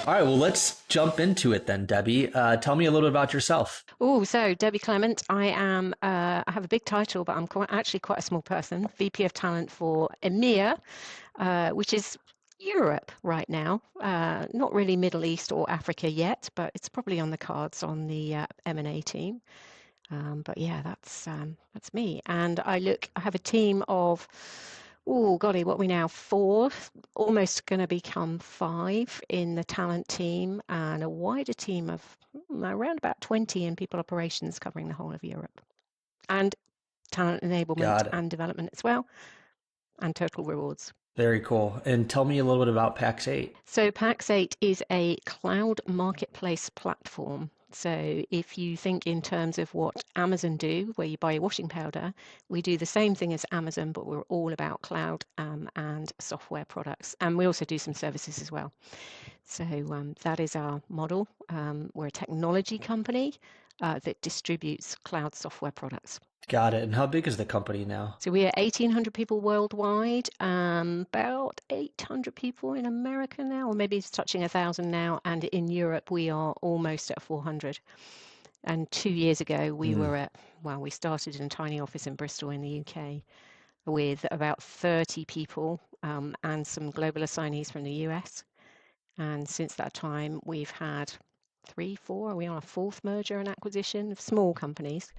All right, well, let's jump into it then, Debbie. Tell me a little bit about yourself. Oh, so Debby Clement. I have a big title, but I'm actually quite a small person. VP of Talent for EMEA, which is Europe right now. Not really Middle East or Africa yet, but it's probably on the cards on the M&A team. But yeah, that's me. And I have a team of, oh golly, what are we now? Four, almost going to become five in the talent team, and a wider team of around about 20 in people operations covering the whole of Europe, and talent enablement Got it. and development as well, and total rewards. Very cool. And tell me a little bit about PAX 8. So Pax8 is a cloud marketplace platform. So if you think in terms of what Amazon do, where you buy your washing powder, we do the same thing as Amazon, but we're all about cloud and software products. And we also do some services as well. So that is our model. We're a technology company that distributes cloud software products. Got it. And how big is the company now? So we are 1,800 people worldwide, about 800 people in America now, or maybe it's touching 1,000 now. And in Europe, we are almost at 400. And 2 years ago, Mm, we started in a tiny office in Bristol in the UK with about 30 people and some global assignees from the US. And since that time, we've had three, four, are we on a fourth merger and acquisition of small companies?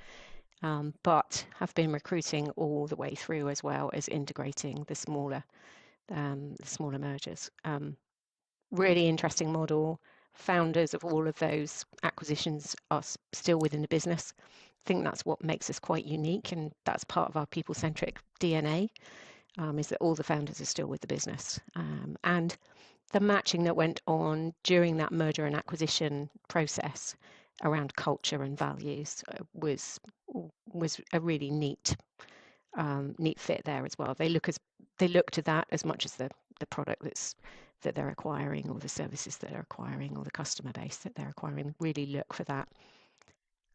But have been recruiting all the way through as well as integrating the smaller mergers. Really interesting model. Founders of all of those acquisitions are still within the business. I think that's what makes us quite unique, and that's part of our people-centric DNA. Is that all the founders are still with the business, and the matching that went on during that merger and acquisition process around culture and values was a really neat fit there as well. They look to that as much as the product that they're acquiring, or the services that they're acquiring, or the customer base that they're acquiring. Really look for that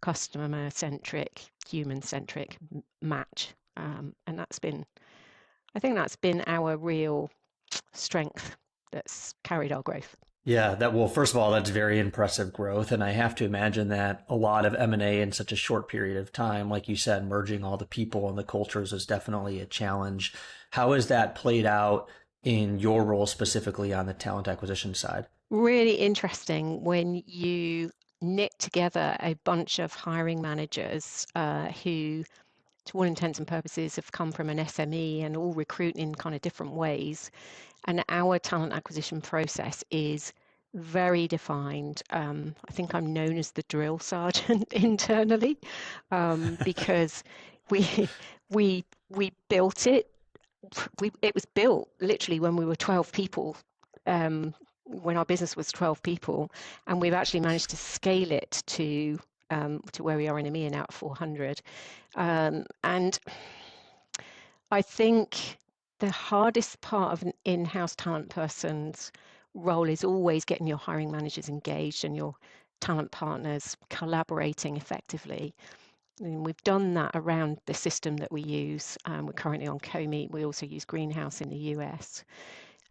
customer centric, human centric match, and I think that's been our real strength that's carried our growth. yeah, well, first of all, that's very impressive growth. And I have to imagine that a lot of M&A in such a short period of time, like you said, merging all the people and the cultures is definitely a challenge. How has that played out in your role specifically on the talent acquisition side? Really interesting when you knit together a bunch of hiring managers who, to all intents and purposes, have come from an SME and all recruit in kind of different ways. And our talent acquisition process is very defined. I think I'm known as the drill sergeant internally, because we we built it. It was built literally when we were 12 people. When our business was 12 people, and we've actually managed to scale it to where we are in EMEA now at 400. And I think the hardest part of an in-house talent person's role is always getting your hiring managers engaged and your talent partners collaborating effectively. And we've done that around the system that we use. We're currently on CoMeet. We also use Greenhouse in the US.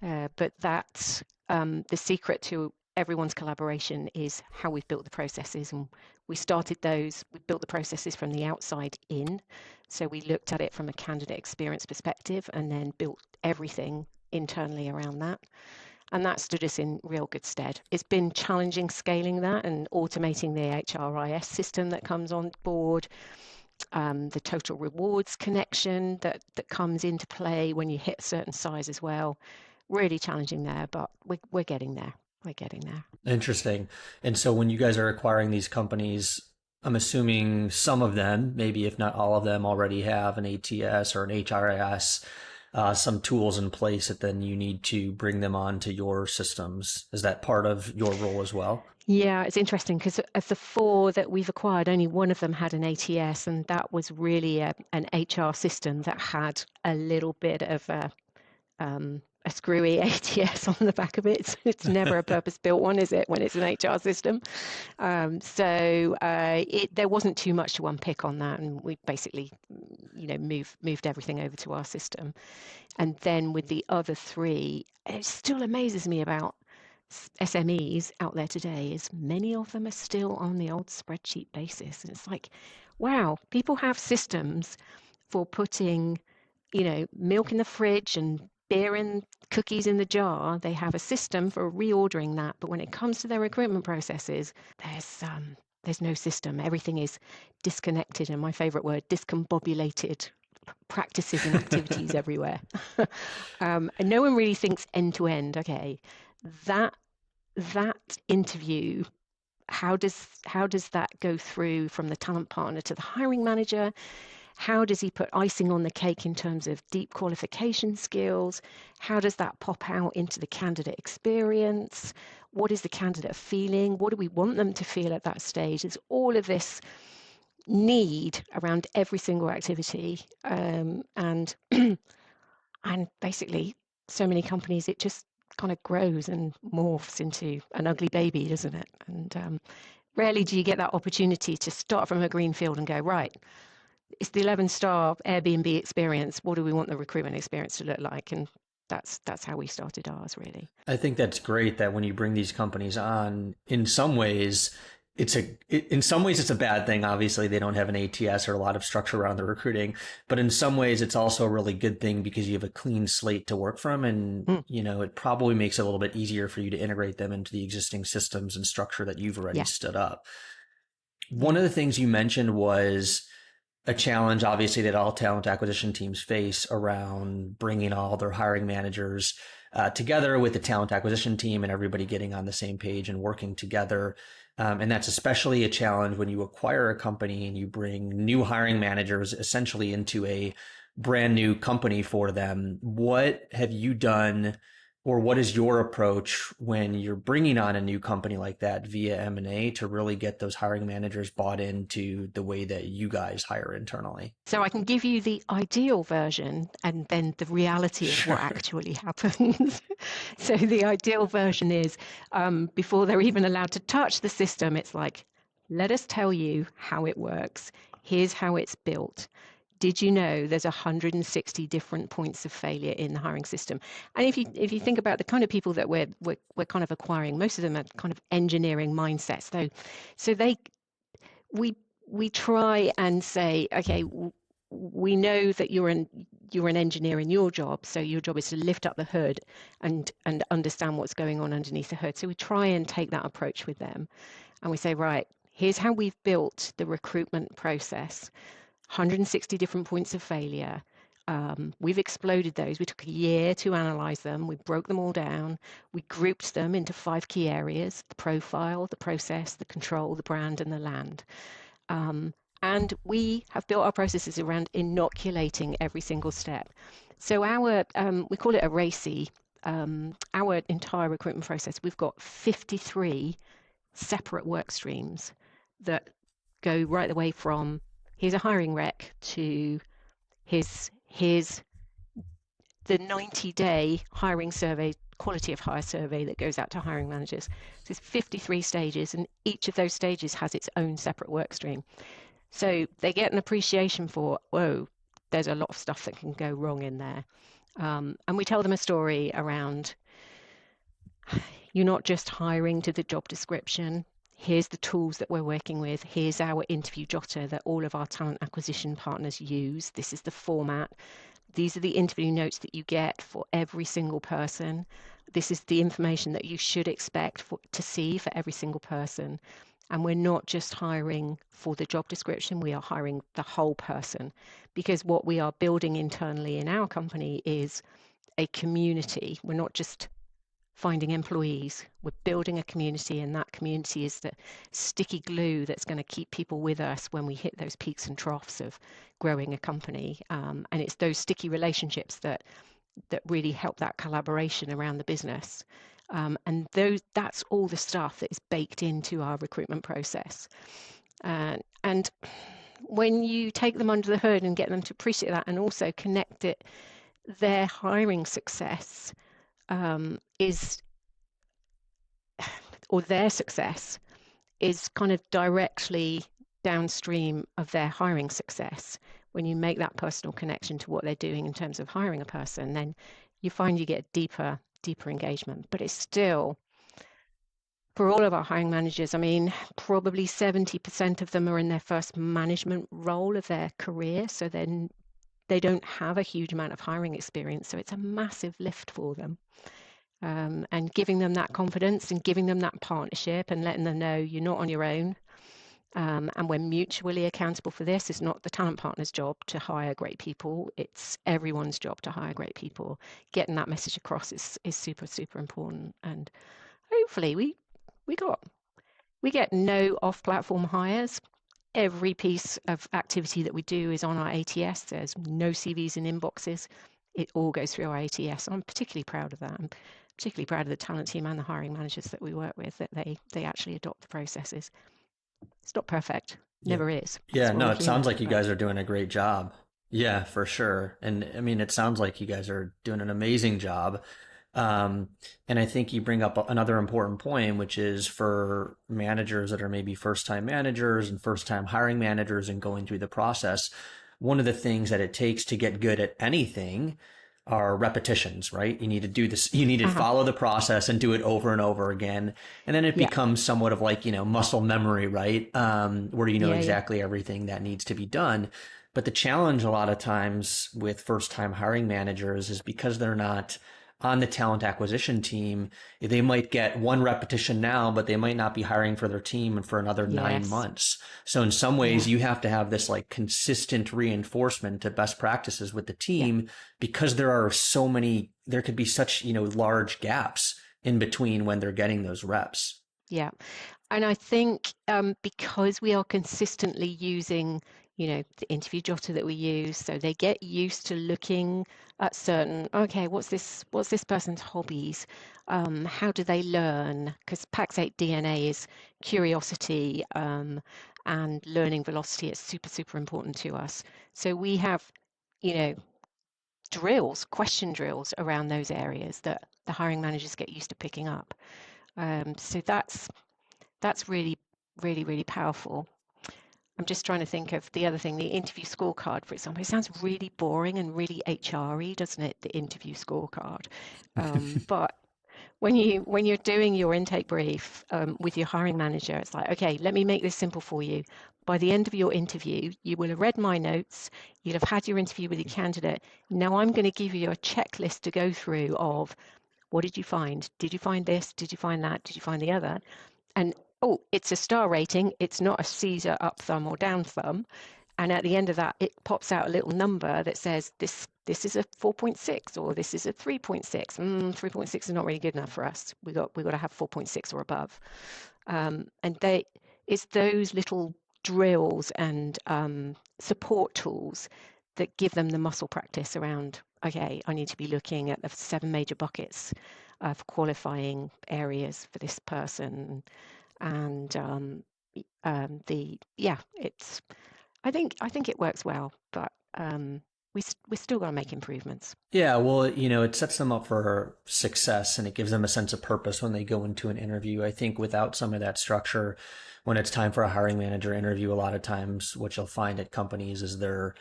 But that's the secret to everyone's collaboration is how we've built the processes. And we built the processes from the outside in. So we looked at it from a candidate experience perspective and then built everything internally around that. And that stood us in real good stead. It's been challenging scaling that and automating the HRIS system that comes on board, the total rewards connection that comes into play when you hit a certain size as well. Really challenging there, but we're getting there. We're getting there. Interesting. And so when you guys are acquiring these companies, I'm assuming some of them, maybe if not all of them, already have an ATS or an HRIS, some tools in place that then you need to bring them onto your systems. Is that part of your role as well? Yeah, it's interesting because of the four that we've acquired, only one of them had an ATS, and that was really an HR system that had a little bit of a screwy ATS on the back of it. It's never a purpose-built one, is it, when it's an HR system? There wasn't too much to unpick on that, and we basically, moved everything over to our system. And then with the other three, it still amazes me about SMEs out there today is many of them are still on the old spreadsheet basis. And it's like, wow, people have systems for putting, milk in the fridge and beer and cookies in the jar. They have a system for reordering that. But when it comes to their recruitment processes, there's no system. Everything is disconnected, and my favorite word, discombobulated practices and activities everywhere. And no one really thinks end to end. Okay, that interview, how does that go through from the talent partner to the hiring manager? How does he put icing on the cake in terms of deep qualification skills? How does that pop out into the candidate experience? What is the candidate feeling? What do we want them to feel at that stage? There's all of this need around every single activity, and and basically, so many companies, it just kind of grows and morphs into an ugly baby, doesn't it? And rarely do you get that opportunity to start from a green field and go, right, it's the 11-star Airbnb experience. What do we want the recruitment experience to look like? And that's how we started ours, really. I think that's great that when you bring these companies on, in some ways, in some ways it's a bad thing. Obviously, they don't have an ATS or a lot of structure around the recruiting, but in some ways it's also a really good thing because you have a clean slate to work from, and Mm, it probably makes it a little bit easier for you to integrate them into the existing systems and structure that you've already yeah, stood up. One yeah. of the things you mentioned was a challenge, obviously, that all talent acquisition teams face around bringing all their hiring managers together with the talent acquisition team and everybody getting on the same page and working together. And that's especially a challenge when you acquire a company and you bring new hiring managers essentially into a brand new company for them. What have you done, or what is your approach when you're bringing on a new company like that via M&A to really get those hiring managers bought into the way that you guys hire internally? So I can give you the ideal version and then the reality of what Sure. actually happens. So the ideal version is, before they're even allowed to touch the system, it's like, let us tell you how it works. Here's how it's built. Did you know there's 160 different points of failure in the hiring system? And if you think about the kind of people that we're kind of acquiring, most of them are kind of engineering mindsets. So we we try and say, okay, we know that you're an engineer in your job, so your job is to lift up the hood and understand what's going on underneath the hood. So we try and take that approach with them, and we say, right, here's how we've built the recruitment process. 160 different points of failure. We've exploded those. We took a year to analyze them. We broke them all down. We grouped them into 5 key areas: the profile, the process, the control, the brand, and the land. Um, and we have built our processes around inoculating every single step. So we call it a RACI, our entire recruitment process. We've got 53 separate work streams that go right the way from here's a hiring rec to here's the 90-day hiring survey, quality of hire survey that goes out to hiring managers. So it's 53 stages, and each of those stages has its own separate work stream. So they get an appreciation for, whoa, there's a lot of stuff that can go wrong in there. And we tell them a story around, you're not just hiring to the job description. Here's the tools that we're working with. Here's our interview jotter that all of our talent acquisition partners use. This is the format. These are the interview notes that you get for every single person. This is the information that you should expect to see for every single person. And we're not just hiring for the job description, we are hiring the whole person. Because what we are building internally in our company is a community. We're not just finding employees. We're building a community, and that community is the sticky glue that's going to keep people with us when we hit those peaks and troughs of growing a company. And it's those sticky relationships that really help that collaboration around the business. And that's all the stuff that is baked into our recruitment process. And when you take them under the hood and get them to appreciate that, and also connect it, their hiring success is, or their success is kind of directly downstream of their hiring success. When you make that personal connection to what they're doing in terms of hiring a person, then you find you get deeper engagement. But it's still For all of our hiring managers, I mean, probably 70% of them are in their first management role of their career. So then they don't have a huge amount of hiring experience. So it's a massive lift for them. And giving them that confidence and giving them that partnership and letting them know you're not on your own. And we're mutually accountable for this. It's not the talent partner's job to hire great people. It's everyone's job to hire great people. Getting that message across is super, super important. And hopefully we got we get no off-platform hires. Every piece of activity that we do is on our ATS. There's no CVs in inboxes. It all goes through our ATS. I'm particularly proud of that. I'm particularly proud of the talent team and the hiring managers that we work with, that they actually adopt the processes. It's not perfect. Yeah. Never is. Yeah, That's why no, we're it sounds human. like you But guys are doing a great job. Yeah, for sure. And I mean, it sounds like you guys are doing an amazing job. Um, and I think you bring up another important point, which is for managers that are maybe first time managers and first time hiring managers and going through the process. One of the things that it takes to get good at anything are repetitions, right? You need to do this, you need to uh-huh. follow the process and do it over and over again. And then it Yeah, becomes somewhat of like, muscle memory, right? Where you know yeah. exactly everything that needs to be done. But the challenge a lot of times with first time hiring managers is because they're not on the talent acquisition team, they might get one repetition now, but they might not be hiring for their team for another nine Yes. months. So in some ways, Yeah. you have to have this like consistent reinforcement to best practices with the Yeah. team because there could be such, large gaps in between when they're getting those reps. Yeah. And I think because we are consistently using, the interview jotter that we use, so they get used to looking at certain, okay, what's this person's hobbies? How do they learn? Because Pax8 DNA is curiosity and learning velocity. It's super, super important to us. So we have, you know, drills, question drills around those areas that the hiring managers get used to picking up. So that's really, really, really powerful. I'm just trying to think of the other thing, the interview scorecard, for example. It sounds really boring and really HR-y, doesn't it? The interview scorecard. But when you're doing your intake brief with your hiring manager, it's like, okay, let me make this simple for you. By the end of your interview, you will have read my notes, you'll have had your interview with your candidate. Now I'm going to give you a checklist to go through of what did you find? Did you find this? Did you find that? Did you find the other? And oh, it's a star rating. It's not a Caesar up thumb or down thumb. And at the end of that, it pops out a little number that says this is a 4.6 or this is a 3.6. 3.6 is not really good enough for us. We got to have 4.6 or above. And it's those little drills and support tools that give them the muscle practice around, okay, I need to be looking at the 7 major buckets of qualifying areas for this person. And it's I think it works well, but we still got to make improvements. Yeah, well, it sets them up for success and it gives them a sense of purpose when they go into an interview. I think without some of that structure, when it's time for a hiring manager interview, a lot of times what you'll find at companies is they're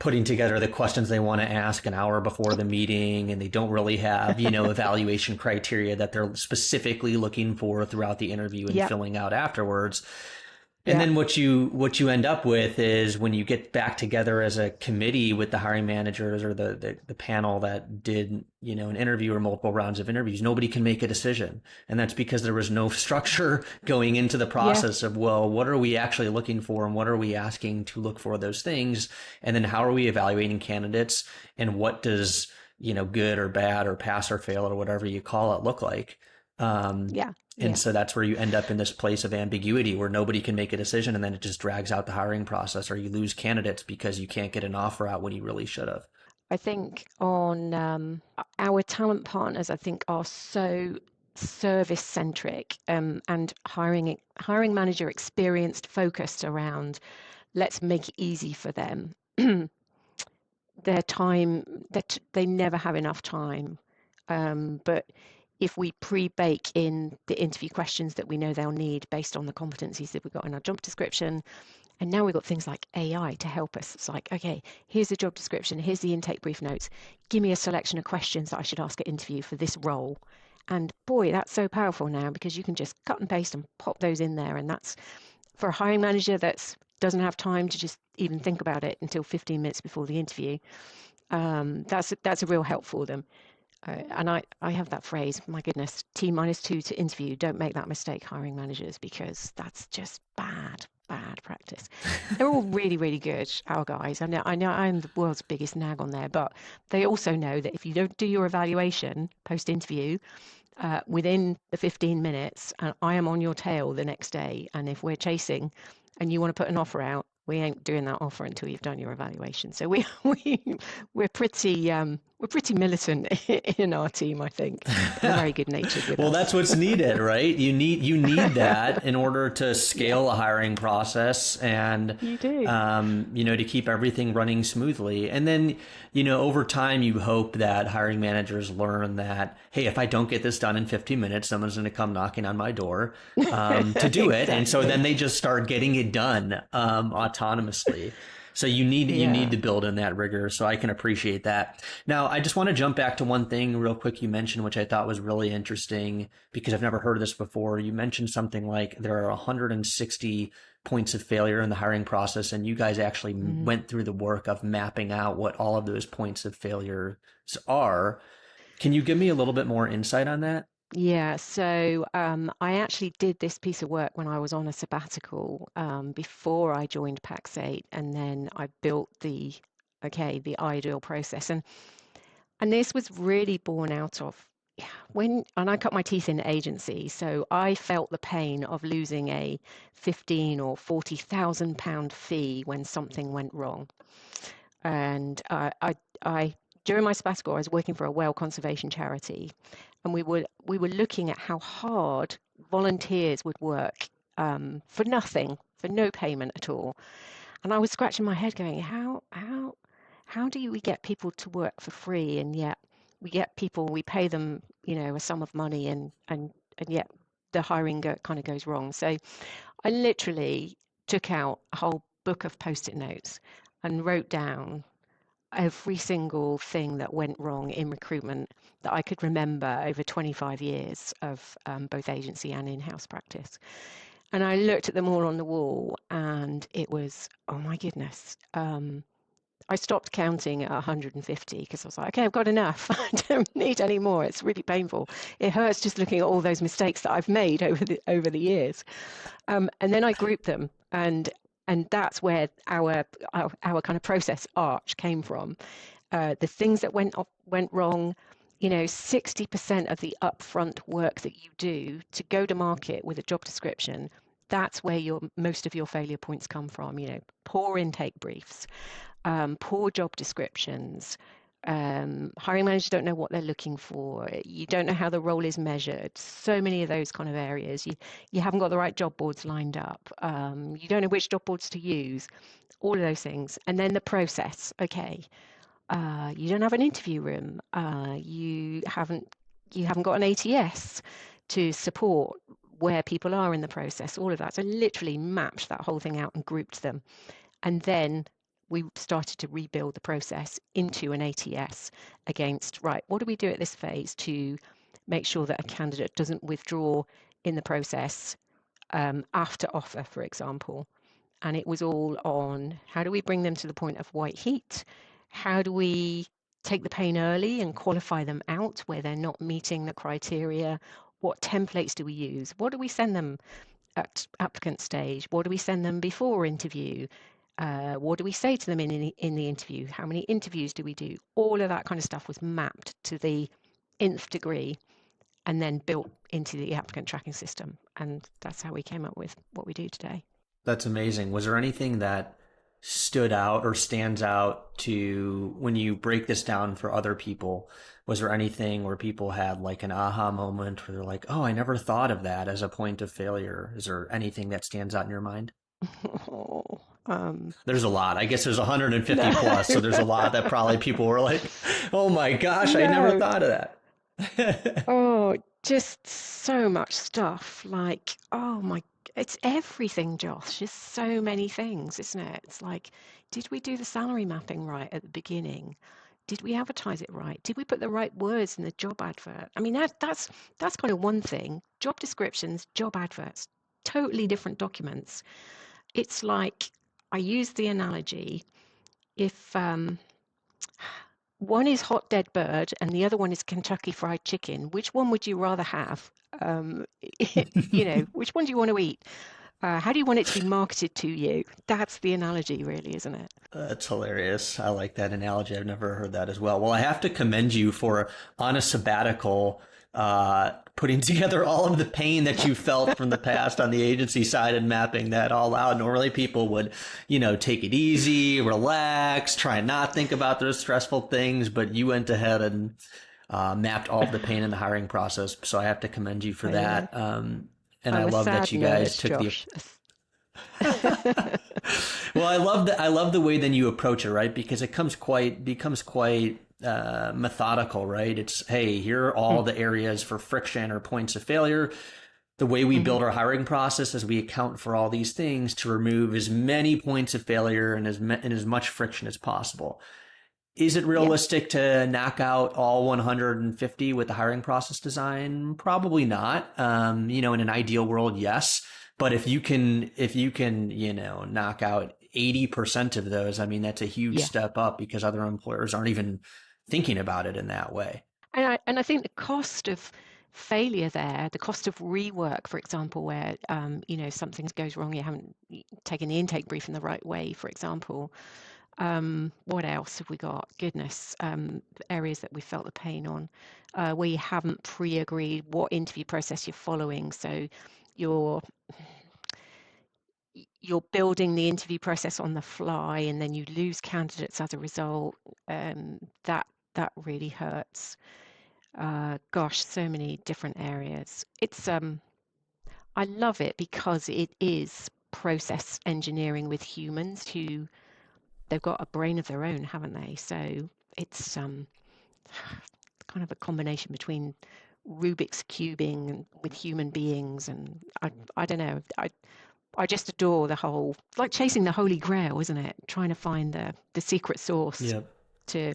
putting together the questions they want to ask an hour before the meeting and they don't really have, evaluation criteria that they're specifically looking for throughout the interview and Yep, filling out afterwards. And yep, then what you end up with is when you get back together as a committee with the hiring managers or the panel that did, an interview or multiple rounds of interviews, nobody can make a decision. And that's because there was no structure going into the yeah, process of, well, what are we actually looking for and what are we asking to look for those things? And then how are we evaluating candidates and what does, good or bad or pass or fail or whatever you call it look like? Um, yeah, and yeah. so that's where you end up in this place of ambiguity where nobody can make a decision and then it just drags out the hiring process or you lose candidates because you can't get an offer out when you really should have. I think on our talent partners, I think are so service centric and hiring manager experienced, focused around let's make it easy for them. Their time that they never have enough time. But if we pre-bake in the interview questions that we know they'll need based on the competencies that we've got in our job description, and now we've got things like AI to help us. It's like, okay, here's the job description, here's the intake brief notes. Give me a selection of questions that I should ask at interview for this role. And boy, that's so powerful now because you can just cut and paste and pop those in there. And that's for a hiring manager that doesn't have time to just even think about it until 15 minutes before the interview. That's a real help for them. And I have that phrase, my goodness, T-2 to interview. Don't make that mistake, hiring managers, because that's just bad practice. They're all really, really good, our guys. I know I'm the world's biggest nag on there, but they also know that if you don't do your evaluation post-interview within the 15 minutes, and I am on your tail the next day, and if we're chasing and you want to put an offer out, we ain't doing that offer until you've done your evaluation. So we're pretty militant in our team, I think, but they're very good natured with Well, us. that's what's needed, right? You need that in order to Yeah, scale a hiring process and you do. to keep everything running smoothly. And then, over time, you hope that hiring managers learn that, hey, if I don't get this done in 15 minutes, someone's going to come knocking on my door to do it. And so then Exactly. they just start getting it done autonomously. So you need Yeah. to build in that rigor. So I can appreciate that. Now, I just want to jump back to one thing real quick you mentioned, which I thought was really interesting because I've never heard of this before. You mentioned something like there are 160 points of failure in the hiring process, and you guys actually Mm. went through the work of mapping out what all of those points of failure are. Can you give me a little bit more insight on that? Yeah, so I actually did this piece of work when I was on a sabbatical before I joined Pax8, and then I built the ideal process, and this was really born out of and I cut my teeth in agency, so I felt the pain of losing a 15 or 40,000 pound fee when something went wrong. And I during my sabbatical, I was working for a whale conservation charity, and we were looking at how hard volunteers would work for nothing, for no payment at all. And I was scratching my head, going, how do we get people to work for free, and yet we pay them, a sum of money, and yet the hiring kind of goes wrong. So I literally took out a whole book of post-it notes and wrote down every single thing that went wrong in recruitment that I could remember over 25 years of both agency and in-house practice. And I looked at them all on the wall, and it was, oh my goodness. I stopped counting at 150 because I was like, okay, I've got enough. I don't need any more. It's really painful. It hurts just looking at all those mistakes that I've made over the years. And then I grouped them, and that's where our kind of process arch came from. The things that went wrong, 60% of the upfront work that you do to go to market with a job description, that's where most of your failure points come from. Poor intake briefs, poor job descriptions. Hiring managers don't know what they're looking for. You don't know how the role is measured. So many of those kind of areas. You haven't got the right job boards lined up. You don't know which job boards to use. All of those things. And then the process. Okay, you don't have an interview room. You haven't got an ATS to support where people are in the process. All of that. So literally mapped that whole thing out and grouped them. And then we started to rebuild the process into an ATS against, right, what do we do at this phase to make sure that a candidate doesn't withdraw in the process after offer, for example? And it was all on how do we bring them to the point of white heat? How do we take the pain early and qualify them out where they're not meeting the criteria? What templates do we use? What do we send them at applicant stage? What do we send them before interview? What do we say to them in the interview? How many interviews do we do? All of that kind of stuff was mapped to the nth degree and then built into the applicant tracking system. And that's how we came up with what we do today. That's amazing. Was there anything that stood out or stands out to when you break this down for other people? Was there anything where people had like an aha moment where they're like, oh, I never thought of that as a point of failure? Is there anything that stands out in your mind? Oh, um, There's a lot. I guess there's 150 no, plus, so there's a lot that probably people were like, oh my gosh, I never no. thought of that. Oh, just so much stuff. Like, oh my, it's everything, Josh. Just so many things, isn't it? It's like, did we do the salary mapping right at the beginning? did we advertise it right? Did we put the right words in the job advert? I mean, that's kind of one thing. Job descriptions, job adverts, totally different documents. It's like, I use the analogy, if one is hot dead bird and the other one is Kentucky Fried Chicken, which one would you rather have? Um, which one do you want to eat? How do you want it to be marketed to you? That's the analogy, really, isn't it? That's hilarious. I like that analogy. I've never heard that as well. Well, I have to commend you for on a sabbatical, putting together all of the pain that you felt from the past on the agency side and mapping that all out. Normally people would, take it easy, relax, try and not think about those stressful things, but you went ahead and mapped all of the pain in the hiring process. So I have to commend you for I know. that. And I I'm a love that sad you guys nerd, took the Josh. well, I love the way then you approach it, right? Because it becomes quite methodical, right? It's, hey, here are all the areas for friction or points of failure. The way we Mm-hmm. build our hiring process is we account for all these things to remove as many points of failure and as much friction as possible. Is it Yeah, realistic to knock out all 150 with the hiring process design? Probably not. In an ideal world, yes. But if you can, knock out 80% of those, I mean, that's a huge yeah. step up because other employers aren't even thinking about it in that way. And I think the cost of failure there, the cost of rework, for example, where something goes wrong, you haven't taken the intake brief in the right way, for example. What else have we got? Goodness, areas that we felt the pain on, where you haven't pre-agreed what interview process you're following. So you're you're building the interview process on the fly, and then you lose candidates as a result. That really hurts. Gosh, so many different areas. I love it because it is process engineering with humans who they've got a brain of their own, haven't they? So it's kind of a combination between Rubik's cubing and with human beings, and I don't know. I just adore the whole, like chasing the Holy Grail, isn't it? Trying to find the secret sauce Yep. to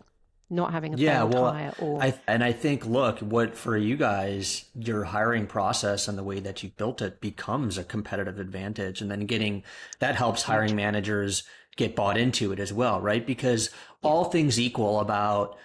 not having a Yeah, failed well, hire or I think, look, what for you guys, your hiring process and the way that you built it becomes a competitive advantage, and then getting that helps hiring huge. managers get bought into it as well, right? Because Yeah, all things equal about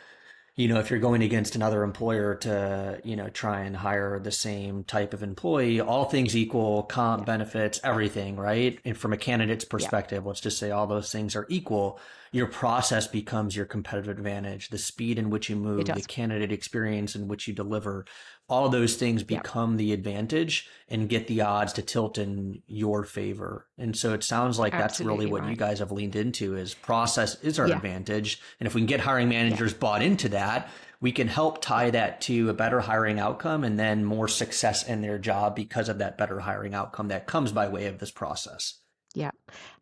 if you're going against another employer to, try and hire the same type of employee, all things equal, comp, yeah, benefits, everything, right? And from a candidate's yeah. perspective, let's just say all those things are equal. Your process becomes your competitive advantage. The speed in which you It move, the does. candidate experience in which you deliver, all those things Yeah, become the advantage and get the odds to tilt in your favor. And so it sounds like that's really absolutely what you right. guys have leaned into is process is our Yeah, advantage. And if we can get hiring yeah. managers bought into that, we can help tie that to a better hiring outcome and then more success in their job because of that better hiring outcome that comes by way of this process. Yeah.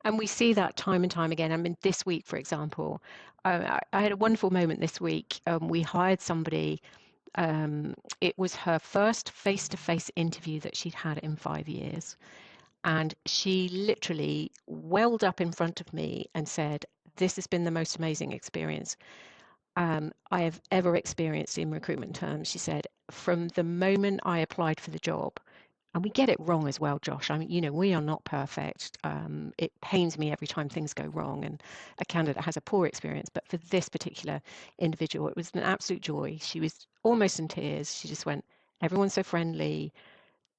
And we see that time and time again. I mean, this week, for example, I had a wonderful moment this week. We hired somebody. It was her first face-to-face interview that she'd had in 5 years. And she literally welled up in front of me and said, "This has been the most amazing experience I have ever experienced in recruitment terms." She said, "From the moment I applied for the job," and we get it wrong as well, Josh. I mean, we are not perfect. It pains me every time things go wrong and a candidate has a poor experience. But for this particular individual, it was an absolute joy. She was almost in tears. She just went, "Everyone's so friendly.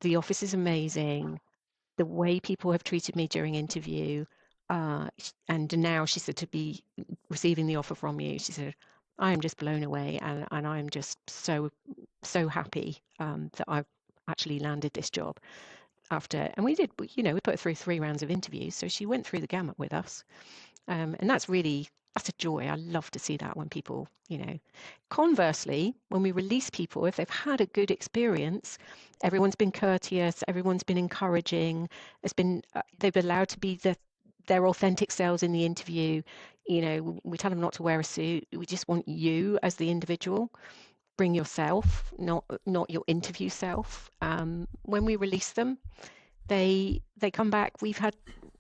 The office is amazing. The way people have treated me during interview." And now she said, to be receiving the offer from you, she said, "I am just blown away, and I'm just so happy that I've actually landed this job after." And we put her through 3 rounds of interviews, so she went through the gamut with us. And that's a joy. I love to see that when people. Conversely, when we release people, if they've had a good experience, everyone's been courteous, everyone's been encouraging, they've allowed to be their authentic selves in the interview. We tell them not to wear a suit. We just want you as the individual. Bring yourself, not your interview self. When we release them, they come back.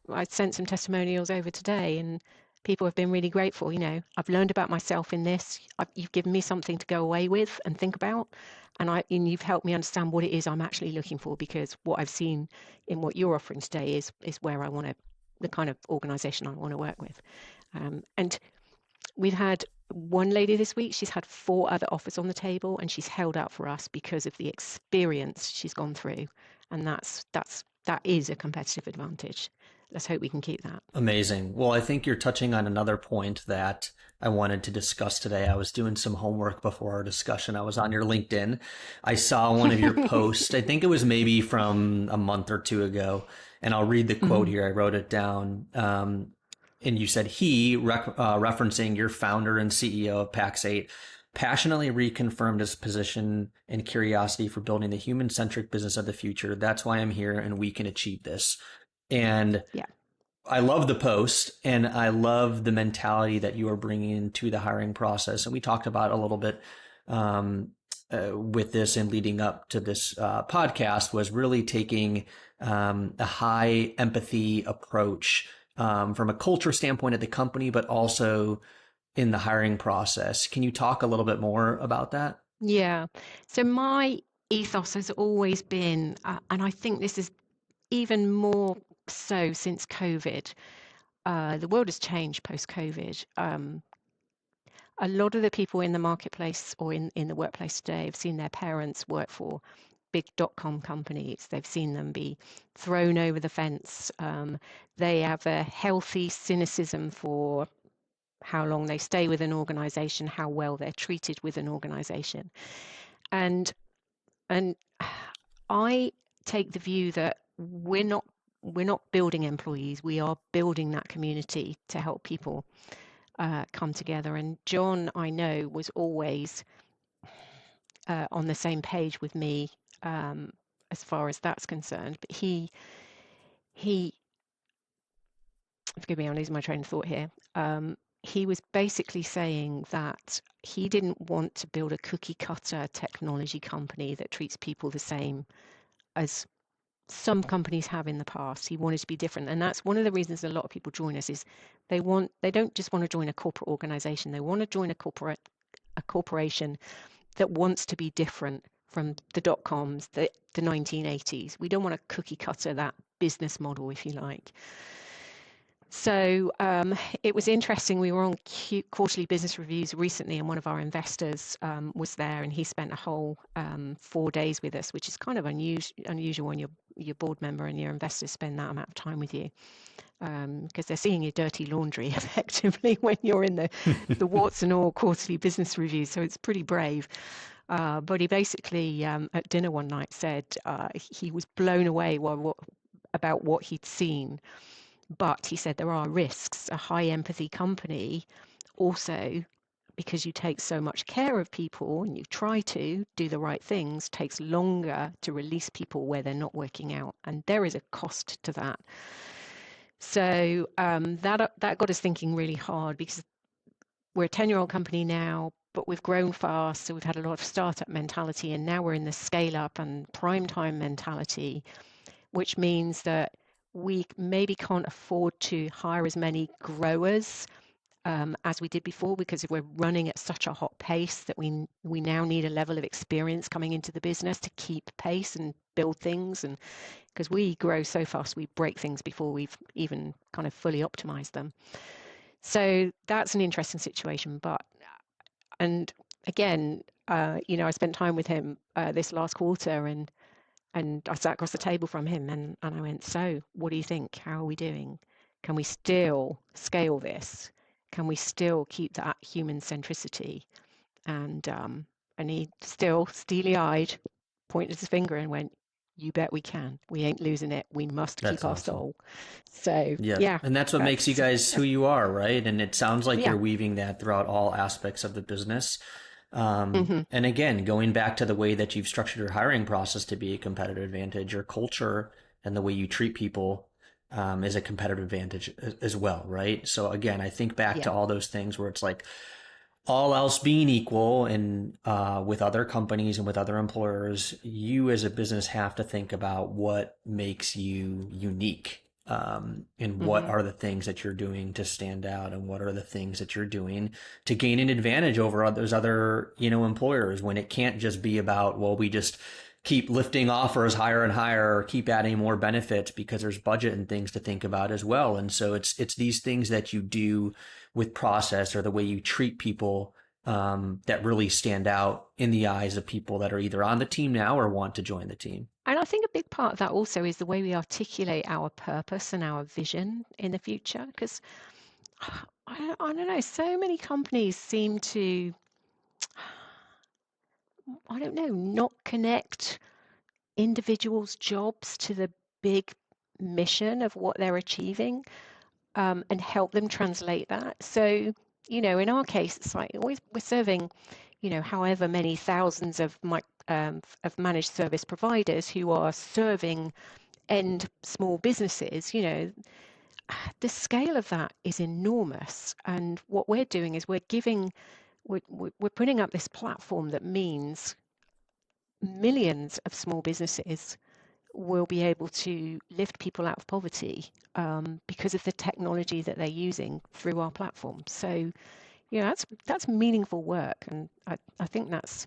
I sent some testimonials over today, and people have been really grateful. I've learned about myself in this. You've given me something to go away with and think about, and you've helped me understand what it is I'm actually looking for, because what I've seen in what you're offering today is where I want to, the kind of organization I want to work with. And we've had one lady this week, she's had 4 other offers on the table, and she's held out for us because of the experience she's gone through. And that is a competitive advantage. Let's hope we can keep that. Amazing. Well, I think you're touching on another point that I wanted to discuss today. I was doing some homework before our discussion. I was on your LinkedIn. I saw one of your posts. I think it was maybe from a month or two ago. And I'll read the quote Mhm. here. I wrote it down. And you said referencing your founder and CEO of Pax8, passionately reconfirmed his position and curiosity for building the human-centric business of the future. That's why I'm here, and we can achieve this. And Yeah. I love the post, and I love the mentality that you are bringing into the hiring process. And we talked about a little bit with this and leading up to this podcast, was really taking a high empathy approach from a culture standpoint at the company, but also in the hiring process. Can you talk a little bit more about that? Yeah. So my ethos has always been, and I think this is even more so since COVID. The world has changed post-COVID. A lot of the people in the marketplace or in the workplace today have seen their parents work for big dot-com companies. They've seen them be thrown over the fence. They have a healthy cynicism for how long they stay with an organization, how well they're treated with an organization. And and I take the view that we're not building employees, we are building that community to help people come together. And John, I know, was always on the same page with me um, as far as that's concerned. But he, forgive me, I'm losing my train of thought here. He was basically saying that he didn't want to build a cookie cutter technology company that treats people the same as some companies have in the past. He wanted to be different, and that's one of the reasons a lot of people join us is they don't just want to join a corporate organization. They want to join a corporation that wants to be different from the dot coms, the 1980s. We don't want to cookie cutter that business model, if you like. So it was interesting. We were on quarterly business reviews recently, and one of our investors was there, and he spent a whole 4 days with us, which is kind of unusual when your board member and your investors spend that amount of time with you, because they're seeing your dirty laundry effectively when you're in the warts and all quarterly business reviews. So it's pretty brave. But he basically at dinner one night said he was blown away about what he'd seen. But he said there are risks. A high empathy company also, because you take so much care of people and you try to do the right things, takes longer to release people where they're not working out. And there is a cost to that. So that got us thinking really hard, because we're a 10-year-old company now, but we've grown fast. So we've had a lot of startup mentality, and now we're in the scale up and prime time mentality, which means that we maybe can't afford to hire as many growers as we did before, because if we're running at such a hot pace that we now need a level of experience coming into the business to keep pace and build things. And because we grow so fast, we break things before we've even kind of fully optimized them. So that's an interesting situation. And again, I spent time with him this last quarter, and I sat across the table from him, and I went, so what do you think? How are we doing? Can we still scale this? Can we still keep that human centricity? And he still steely-eyed pointed his finger and went, you bet we can. We ain't losing it. We must That's keep our awesome. soul. So Yeah. yeah, And that's what makes you that's guys who you are, right? And it sounds like yeah. you're weaving that throughout all aspects of the business. Hmm. And again, going back to the way that you've structured your hiring process to be a competitive advantage, your culture and the way you treat people is a competitive advantage as well, right? So again, I think back Yeah. to all those things where it's like all else being equal, and with other companies and with other employers, you as a business have to think about what makes you unique. and what Hmm. are the things that you're doing to stand out, and what are the things that you're doing to gain an advantage over those other, employers, when it can't just be about, well, we just keep lifting offers higher and higher, or keep adding more benefits, because there's budget and things to think about as well. And so it's these things that you do with process, or the way you treat people, that really stand out in the eyes of people that are either on the team now or want to join the team. And I think a big part of that also is the way we articulate our purpose and our vision in the future. Because I don't know, so many companies seem to, I don't know, not connect individuals' jobs to the big mission of what they're achieving, and help them translate that. So, in our case, it's like always we're serving, however many thousands of managed service providers who are serving end small businesses. The scale of that is enormous. And what we're doing is we're putting up this platform that means millions of small businesses will be able to lift people out of poverty, because of the technology that they're using through our platform. So, that's meaningful work, and I think that's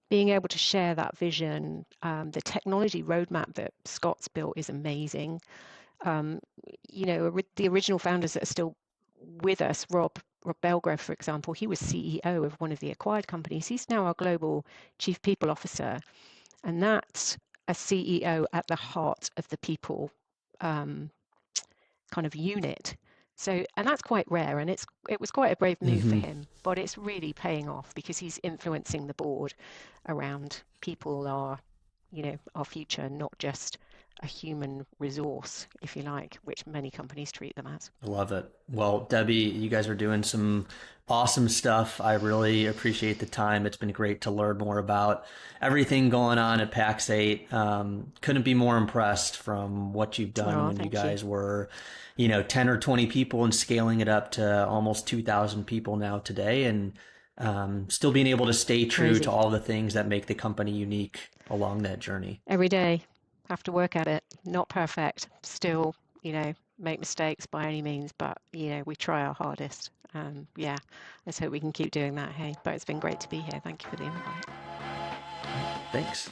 being able to share that vision. The technology roadmap that Scott's built is amazing. Um, the original founders that are still with us, Rob Belgrove, for example, he was CEO of one of the acquired companies. He's now our global chief people officer, and that's a CEO at the heart of the people, um, kind of unit. So, and that's quite rare, and it was quite a brave move for Mm-hmm. him, but it's really paying off because he's influencing the board around people are, our future, not just a human resource, if you like, which many companies treat them as. I love it. Well, Debbie, you guys are doing some awesome stuff. I really appreciate the time. It's been great to learn more about everything going on at Pax8. Couldn't be more impressed from what you've done Oh, when you thank you. guys were, 10 or 20 people, and scaling it up to almost 2,000 people now today, and still being able to stay true to Crazy. all the things that make the company unique along that journey. Every day, have to work at it. Not perfect. Still, make mistakes by any means, but, we try our hardest. Yeah, let's hope we can keep doing that. Hey, but it's been great to be here. Thank you for the invite. Thanks.